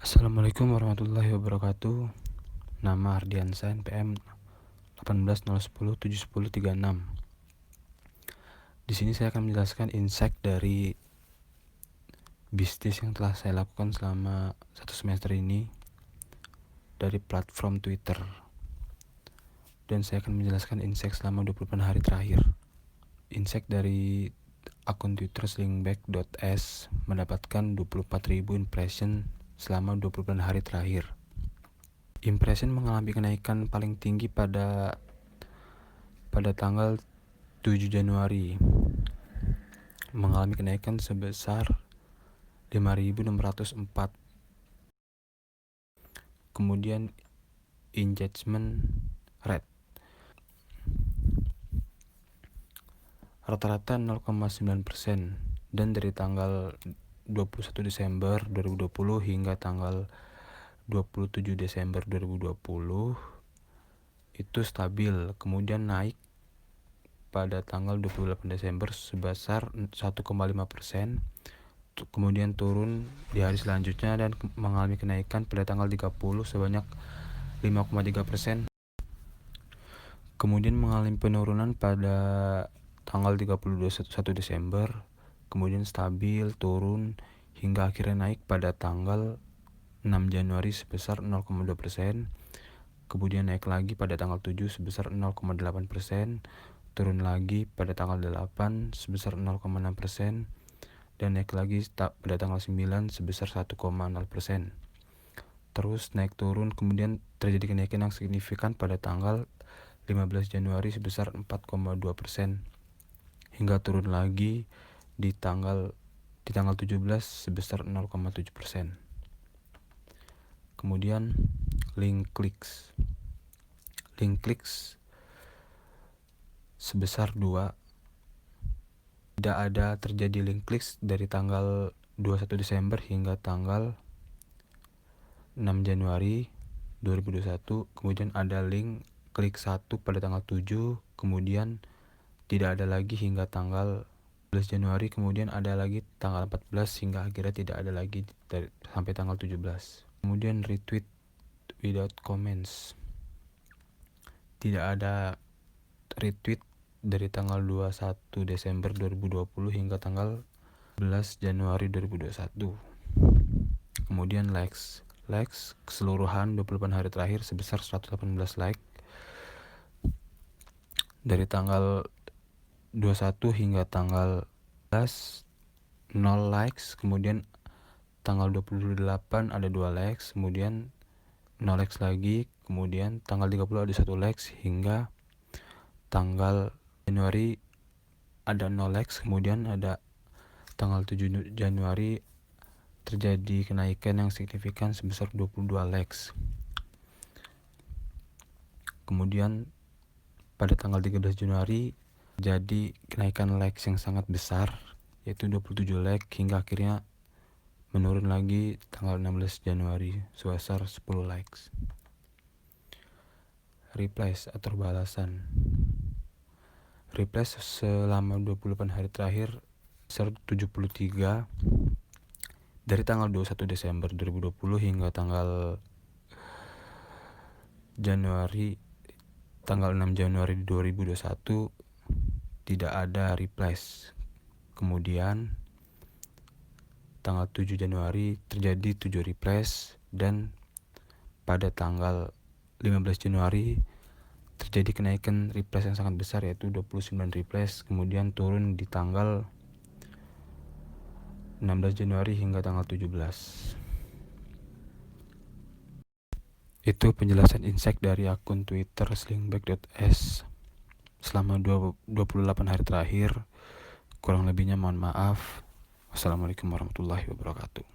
Assalamualaikum warahmatullahi wabarakatuh. Nama Ardiansa NPM 1801071036. Di sini saya akan menjelaskan insight dari bisnis yang telah saya lakukan selama 1 semester ini dari platform Twitter. Dan saya akan menjelaskan insight selama 28 hari terakhir. Insight dari akun Twitter slingback.s mendapatkan 24.000 impression selama 28 hari terakhir. Impression mengalami kenaikan paling tinggi pada tanggal 7 Januari, mengalami kenaikan sebesar 5.604. Kemudian engagement rate rata-rata 0,9%, dan dari tanggal 21 Desember 2020 hingga tanggal 27 Desember 2020 itu stabil, kemudian naik pada tanggal 28 Desember sebesar 1,5%, kemudian turun di hari selanjutnya dan mengalami kenaikan pada tanggal 30 sebanyak 5,3%, kemudian mengalami penurunan pada tanggal 31 Desember, kemudian stabil, turun, hingga akhirnya naik pada tanggal 6 Januari sebesar 0,2%, kemudian naik lagi pada tanggal 7 sebesar 0,8%, turun lagi pada tanggal 8 sebesar 0,6%, dan naik lagi pada tanggal 9 sebesar 1,0%. Terus naik turun, kemudian terjadi kenaikan yang signifikan pada tanggal 15 Januari sebesar 4,2%, hingga turun lagi di tanggal 17 sebesar 0,7%. Kemudian link clicks sebesar 2. Tidak ada terjadi link clicks dari tanggal 21 Desember hingga tanggal 6 Januari 2021. Kemudian ada link klik 1 pada tanggal 7, kemudian tidak ada lagi hingga tanggal 11 Januari, kemudian ada lagi tanggal 14, hingga akhirnya tidak ada lagi sampai tanggal 17. Kemudian retweet without comments, tidak ada retweet dari tanggal 21 Desember 2020 hingga tanggal 11 Januari 2021. Kemudian likes keseluruhan 28 hari terakhir sebesar 118 like. Dari tanggal 21 hingga tanggal 11 0 likes, kemudian tanggal 28 ada 2 likes, kemudian 0 likes lagi, kemudian tanggal 30 ada 1 likes, hingga tanggal Januari ada 0 likes, kemudian ada tanggal 7 Januari terjadi kenaikan yang signifikan sebesar 22 likes. Kemudian pada tanggal 13 Januari jadi kenaikan likes yang sangat besar, yaitu 27 like, hingga akhirnya menurun lagi tanggal 16 Januari sebesar 10 likes. Replies atau balasan. Replies selama 28 hari terakhir sebesar 73. Dari tanggal 21 Desember 2020 hingga tanggal 6 Januari 2021 tidak ada replies. Kemudian tanggal 7 Januari terjadi 7 replies, dan pada tanggal 15 Januari terjadi kenaikan replies yang sangat besar, yaitu 29 replies, kemudian turun di tanggal 16 Januari hingga tanggal 17. Itu penjelasan insight dari akun Twitter slingback.s selama 28 hari terakhir. Kurang lebihnya mohon maaf. Wassalamualaikum warahmatullahi wabarakatuh.